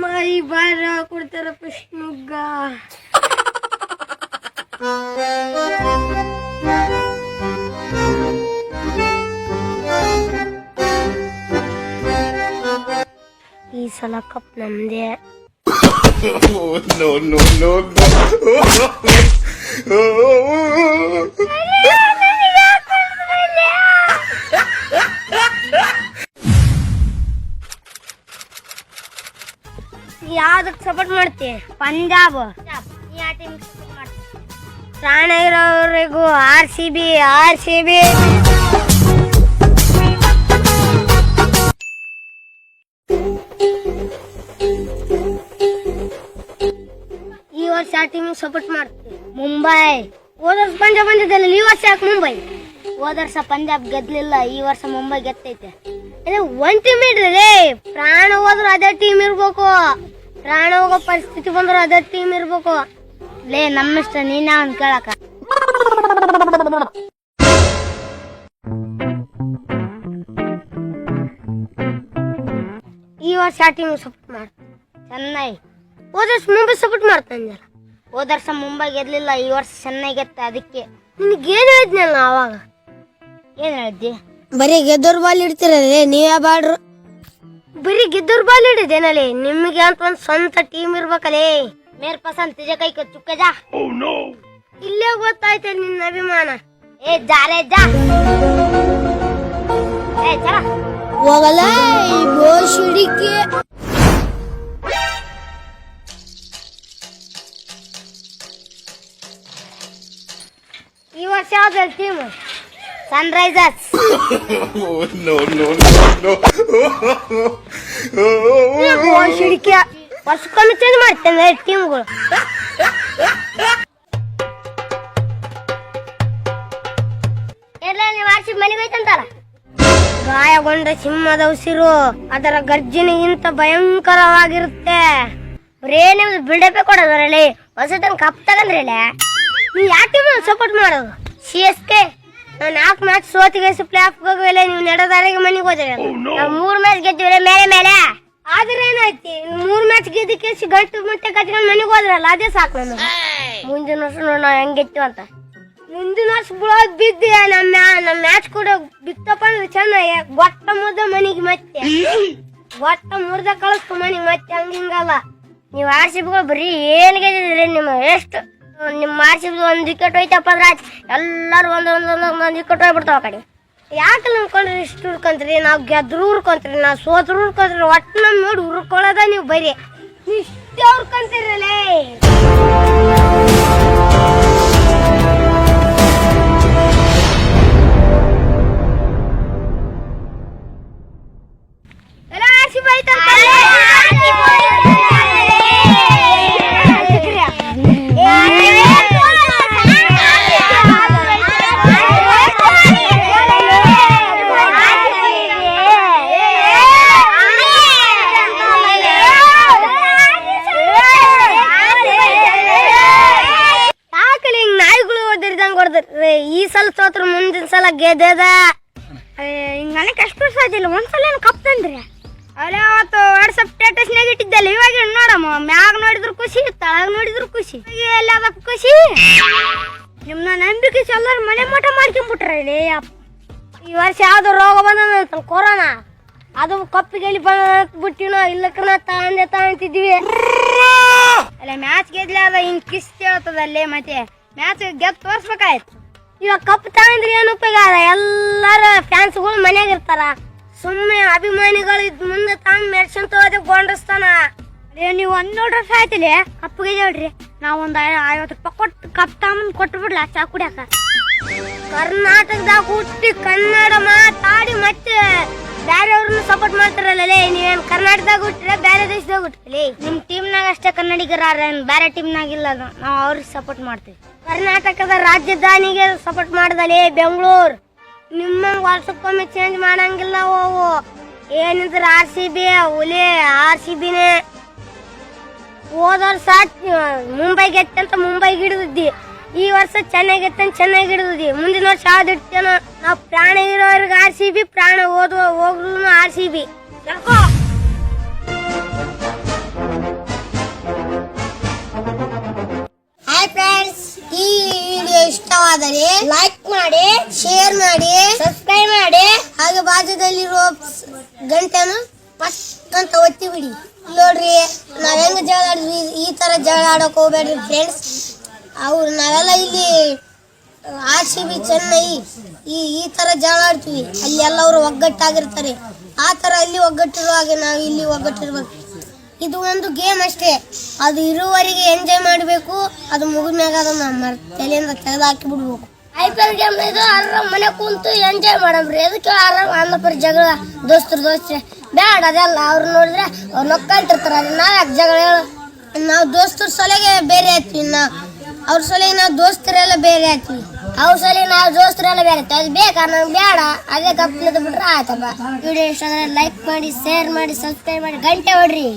ಬಾಯಿ ಬಾರ ಕೊಡ್ತಾರ ಕೃಷ್ಣುಗ್ಗ. ಈ ಸಲ ಕಪ್ ನಮ್ದೆ. ಯಾವ್ದಕ್ ಸಪೋರ್ಟ್ ಮಾಡ್ತಿ? ಪಂಜಾಬ್. ಪ್ರಾಣ ಇರೋವರೆಗೂ RCB. ಈ ವರ್ಷ ಆ ಟೀಮ್ ಸಪೋರ್ಟ್ ಮಾಡ್ತೀವಿ. ಮುಂಬೈ. ಹೋದ ವರ್ಷ ಪಂಜಾಬ್ ಬಂದಿದ್ದಲ್ಲ, ಈ ವರ್ಷ ಯಾಕೆ ಮುಂಬೈ? ಹೋದ ವರ್ಷ ಪಂಜಾಬ್ ಗೆದ್ಲಿಲ್ಲ, ಈ ವರ್ಷ ಮುಂಬೈ ಗೆದ್ದೈತೆ. ಒಂದ್ ಟೀಮ್ ಇಡ್ರಿ, ಪ್ರಾಣ ಹೋದ್ರು ಅದೇ ಟೀಮ್ ಇರ್ಬೇಕು, ಪ್ರಾಣ ಹೋಗೋ ಪರಿಸ್ಥಿತಿ ಬಂದ್ರು ಅದೇ ಟೀಮ್ ಇರ್ಬೇಕು. ಲೇ ನಮ್ಮಿಷ್ಟ, ನೀನ್ ಅವನ್ ಕೇಳಕ. ಈ ವರ್ಷ ಆ ಟೀಮ್ ಸಪೋರ್ಟ್ ಮಾಡ್ತೀನಿ. ಚೆನ್ನೈ. ಹೋದ ವರ್ಷ ಮುಂಬೈ ಸಪೋರ್ಟ್ ಮಾಡ್ತಾನೆ. ಹೋದ ವರ್ಷ ಮುಂಬೈ ಗೆದ್ಲಿಲ್ಲ, ಈ ವರ್ಷ ಚೆನ್ನೈ ಗೆತ್ತ. ಅದಕ್ಕೆ ನಿನ್ಗೇನ್ ಹೇಳಿದ್ನಲ್ಲ ಅವಾಗ? ಏನ್ ಹೇಳಿದ್ದಿ? ಬರೀ ಗೆದ್ದೋರ್ ಬಾಲ್ ಇಡ್ತಿರಲ್ಲ, ನೀವೇ ಬಾಡ್ರು. ಬರೀ ಗೆದ್ದೋರ್ ಬಾಲ್ ಹಿಡಿದೇನಲ್ಲಿ, ನಿಮ್ಗೆ ಅಂತ ಒಂದ್ ಸ್ವಂತ ಟೀಮ್ ಇರ್ಬೇಕಲ್ಲೇ. ಮೇರ್ ಪಸಂದ್ ತಿಜ ಕೈ ಚುಕ್ಕ ಜಾ. ಇಲ್ಲೇ ಗೊತ್ತಾಯ್ತ ನಿನ್ನ ಅಭಿಮಾನ. ಏ ಜಾರೇ ಜಾ. ಏ ಚಲ ಹೋಗಲ್ಲ ಗೋಶಿಡಿಕೆ. ಈ ವರ್ಷ ಯಾವ್ದು ಟೀಮ್? ಸನ್ರೈಸರ್ಸ್. ಗೋಶಿಡಿಕೆ ವರ್ಷಕ್ಕೊಮ್ಮೆ ಚೇಂಜ್ ಮಾಡ್ತೇನೆ ಟೀಮ್ಗಳು. ಎಲ್ಲ ನೀವು ಆರ್ಸಿ ಮನೆಗೆ ಹೋಯ್ತಂತಾರ. ಗಾಯಗೊಂಡ ಸಿಂಹದ ಉಸಿರು ಅದರ ಗರ್ಜನೆಗಿಂತ ಭಯಂಕರವಾಗಿರುತ್ತೆ. ಬರೇ ನಿಮ್ದು ಬಿಲ್ಡಪೇ ಕೊಡೋದ್ರಲ್ಲಿ ಹೊಸದನ್ ಕಪ್ ತಗಂದ್ರಲ್ಲ. ನೀವು ಯಾವ ಟೀಮ್ ಸಪೋರ್ಟ್ ಮಾಡೋದು? CSK. ನಾವು 4 ಮ್ಯಾಚ್ ಸೋತಿಗೆ ಪ್ಲೇ ಆಫ್ ಹೋಗಲ್ಲ. ನೀವು ನಡೆದಾರಿಗೆ ಮನೆಗೆ ಹೋದ್ರೆ ನಾವು 3 ಮ್ಯಾಚ್ ಗೆದ್ದಿವಿ ಮೇಲೆ. ಆದ್ರೆ ಏನಾಯ್ತಿ, 3 ಮ್ಯಾಚ್ ಗೆದ್ದಕ್ಕೆ ಗಂಟು ಮುಟ್ಟೆ ಕಟ್ಕೊಂಡು ಮನೆಗೆ ಹೋದ್ರಲ್ಲ, ಅದೇ ಸಾಕು ನಮಗೆ. ಮುಂದಿನ ವರ್ಷ ನೋಡಿ ನಾವು ಹೆಂಗ್ ಗೆದ್ತೀವಿ ಅಂತ. ಮುಂದಿನ ವರ್ಷ ಬಿಡೋದ್ ಬಿದ್ದಿ ನಮ್ಮ ಮ್ಯಾಚ್ ಕೂಡ ಬಿತ್ತಪ್ಪ ಅಂದ್ರೆ ಚೆನ್ನಾಗಿ ಗೊಟ್ಟ ಮುದ್ದ ಮನೆಗೆ ಮತ್ತೆ ಗೊಟ್ಟ ಮುರ್ದ ಕಳಿಸ್ತು ಮನೆಗೆ ಮತ್ತೆ. ಹಂಗಿಂಗಲ್ಲ. ನೀವು RCBಗಳು ಬರೀ ಏನ್ ಗೆದ್ದಿದ್ರಿ? ನಿಮ್ಮ ಎಷ್ಟು ನಿಮ್ಮ RCB 1 ವಿಕೆಟ್ ಹೋಯ್ತಪ್ಪ ಅಂದ್ರೆ ಎಲ್ಲಾರು ಒಂದೊಂದ್ ವಿಕೆಟ್ ಹೋಗ್ಬಿಡ್ತಾವ ಆ ಕಡೆ. ಯಾಕೆ ನಂಬ್ಕೊಂಡ್ರಿ ಇಷ್ಟು ಹುಡ್ಕೊಂತೀರಿ? ನಾವು ಗೆದ್ರು ಹುರ್ಕೊಂತೀರಿ, ನಾವು ಸೋದ್ರು ಹುರ್ಕೊಂತೀರಿ. ಒಟ್ಟು ನಮ್ ನೋಡಿ ಹುರ್ಕೊಳ್ಳೋದ ನೀವು ಬರೀ ಇಷ್ಟೇ ಹುರ್ಕೊಂತೀರಲ್ಲೇ. ಈ ಸಲ ಸೋತ್ರ ಮುಂದಿನ ಸಲ ಗೆದ್ದದ. ಹಿಂಗ ನನಗೆ ಎಷ್ಟು ವರ್ಷ ಆಯ್ತಿಲ್ಲ, ಒಂದ್ಸಲ ಕಪ್ ತಂದ್ರಿ. ಅಲ್ಲೇ ಅವತ್ತು ವಾಟ್ಸಪ್ ಸ್ಟೇಟಸ್ನಾಗ ಇಟ್ಟಿದ್ದಲ್ಲ, ಇವಾಗ ನೋಡಮ್ಮ. ಮ್ಯಾಗ ನೋಡಿದ್ರು ಖುಷಿ, ತಳಗ ನೋಡಿದ್ರು ಖುಷಿ. ಎಲ್ಲಿ ಅದಕ್ಕೆ ಖುಷಿ? ನಿಮ್ನ ನಂಬಿಕೆ ಎಲ್ಲರೂ ಮನೆ ಮಠ ಮಾಡ್ಕೊಂಡ್ಬಿಟ್ರ ಇಲ್ಲಿ. ಈ ವರ್ಷ ಯಾವ್ದು ರೋಗ ಬಂದ ಕೊರೋನಾ, ಅದು ಕಪ್ಪಿಗೆಲ್ಲಿ ಬಂದ್ಬಿಟ್ಟಿನೋ ಇಲ್ಲಕ್ಕನ ತಗೊಂತಿದ್ವಿ. ಅಲ್ಲ ಮ್ಯಾಚ್ ಗೆದ್ಲಿ ಅದ ಹಿಂಗ್ ಕಿಸ್ತಿ ಹೇಳ್ತದಲ್ಲೇ. ಮತ್ತೆ ಮ್ಯಾಚ್ ಗೆದ್ದು ತೋರ್ಸ್ಬೇಕಾಯ್ತು. ಇವಾಗ ಕಪ್ ತಗೊಂಡ್ರಿ ಏನು ಉಪಯೋಗ ಅದ? ಎಲ್ಲಾರ ಫ್ಯಾನ್ಸ್ಗಳು ಮನ್ಯಾಗ ಇರ್ತಾರ. ಸುಮ್ಮನೆ ಅಭಿಮಾನಿಗಳು ಮುಂದೆ ತಾಂಗ್ ಮೆಡ್ಸಂತ ಹೋದ ಗೊಂಡಿಸ್ತಾನ. ನೀವು 100 ವರ್ಷ ಆಯ್ತಿಲ್ಲ ಕಪ್ಪಿಗೆ ಹೇಳ್ರಿ, ನಾವ್ ಒಂದ್ 50 ರೂಪಾಯಿ ಕೊಟ್ಟು ಕಪ್ ತಗೊಂಡ್ ಕೊಟ್ಟು ಬಿಡ್ಲ ಚಾ ಕುಡಿಯಾಕ. ಕರ್ನಾಟಕದಾಗ ಹುಟ್ಟಿ ಕನ್ನಡ ಮಾತಾಡಿ ಮತ್ತೆ ಬೇರೆಯವ್ರನ್ನ ಸಪೋರ್ಟ್ ಮಾಡ್ತಾರಲ್ಲೇ. ನೀವೇನ್ ಕರ್ನಾಟಕದಾಗ ಹುಟ್ಟಿರ ಬೇರೆ ದೇಶದಾಗ ಹುಟ್ಟಿಲಿ? ನಿಮ್ ಟೀಮ್ನಾಗ ಅಷ್ಟೇ ಕನ್ನಡಿಗರ, ಬೇರೆ ಟೀಮ್ನಾಗ ಇಲ್ಲ. ನಾವು ಅವ್ರಿಗೆ ಸಪೋರ್ಟ್ ಮಾಡ್ತೀವಿ. ಕರ್ನಾಟಕದ ರಾಜಧಾನಿಗೆ ಸಪೋರ್ಟ್ ಮಾಡ್ದಲೇ ಬೆಂಗಳೂರು. ನಿಮ್ಮಂಗ್ ವರ್ಷಕ್ಕೊಮ್ಮೆ ಚೇಂಜ್ ಮಾಡಂಗಿಲ್ಲ. ಅವು ಏನಿದ್ರ RCB ಹುಲಿ RCBನೇ. ಹೋದ ವರ್ಷ ಮುಂಬೈ ಗೆತ್ತಂತ ಮುಂಬೈಗೆ ಹಿಡಿದಿದ್ದಿ, ಈ ವರ್ಷ ಚೆನ್ನೈ ಗೆತ್ತಂತ ಚೆನ್ನೈಗೆ ಹಿಡಿದಿದ್ದಿ. ಮುಂದಿನ ವರ್ಷ ಯಾವ್ದು ಇಡ್ತೇನೋ. ನಾವು ಪ್ರಾಣ ಇರೋರ್ಗೆ RCB, ಪ್ರಾಣ ಹೋದ್ರು RCB. ಇದ್ದಲ್ಲಿ ಲೈಕ್ ಮಾಡಿ, ಶೇರ್ ಮಾಡಿ, ಸಬ್ಸ್ಕ್ರೈಬ್ ಮಾಡಿ, ಹಾಗೆ ಬಾಜುದಲ್ಲಿರುವ ಗಂಟೆನ ಪಸ್ಟ್ ಅಂತ ಒತ್ತಿ ಬಿಡಿ. ನೋಡ್ರಿ ನಾವ್ ಹೆಂಗ್ ಜಗಳ ಆಡಿದ್ವಿ, ಈ ತರ ಜಗಳ ಆಡಕ್ ಹೋಗ್ಬೇಡ್ರಿ ಫ್ರೆಂಡ್ಸ್. ನಾವೆಲ್ಲ ಇಲ್ಲಿ RCB ಚೆನ್ನೈ ಈ ತರ ಜಗಳ ಆಡ್ತೀವಿ, ಅಲ್ಲಿ ಎಲ್ಲರೂ ಒಗ್ಗಟ್ಟಾಗಿರ್ತಾರೆ. ಆ ತರ ಅಲ್ಲಿ ಒಗ್ಗಟ್ಟಿರುವ ಹಾಗೆ ನಾವು ಇಲ್ಲಿ ಒಗ್ಗಟ್ಟಿರ್ಬೇಕು. ಇದು ಒಂದು ಗೇಮ್ ಅಷ್ಟೇ, ಅದು ಇರುವವರೆಗೆ ಎಂಜಾಯ್ ಮಾಡಬೇಕು. ಅದು ಮುಗಿದ್ಮ್ಯಾಗ ಅದನ್ನ ತಲೆಯಿಂದ ತೆಗೆದು ಹಾಕಿ ಬಿಡ್ಬೇಕು. IPL ಗೇಮ್ ಇದು ಆರಾಮ್ ಮನೆ ಕುಂತು ಎಂಜಾಯ್ ಮಾಡಮ್ರಿ. ಅದಕ್ಕೆ ಆರಾಮ್ ಅನ್ನಪರಿ ಜಗಳ ದೋಸ್ತರು ಬ್ಯಾಡ ಅದೆಲ್ಲ. ಅವ್ರು ನೋಡಿದ್ರೆ ಅವ್ರು ನೊಕ್ಕಂತಿರ್ತಾರ, ನಾವ್ ಯಾಕೆ ಜಗಳ ಹೇಳು? ನಾವು ದೋಸ್ತರು ಸಲಗೆ ಬೇರೆ ಆಯ್ತೀವಿ, ಅವ್ರ ಸಲಗೆ ನಾವು ದೋಸ್ತರೆಲ್ಲ ಬೇರೆ ಆಯ್ತೀವಿ, ಅವ್ರ ಸಲಗೆ ನಾವು ದೋಸ್ತರೆಲ್ಲ ಬೇರೆ ಆಯ್ತೀವಿ. ಅದು ಬೇಕಾ? ನಂಗೆ ಬೇಡ, ಅದೇ ಕಪ್ಪಿನದು ಬಿಟ್ರೆ ಆಯ್ತಪ್ಪ. ವಿಡಿಯೋ ಇಷ್ಟ ಆದರೆ ಲೈಕ್ ಮಾಡಿ, ಶೇರ್ ಮಾಡಿ, ಸಬ್ಸ್ಕ್ರೈಬ್ ಮಾಡಿ, ಗಂಟೆ ಹೊಡ್ರಿ.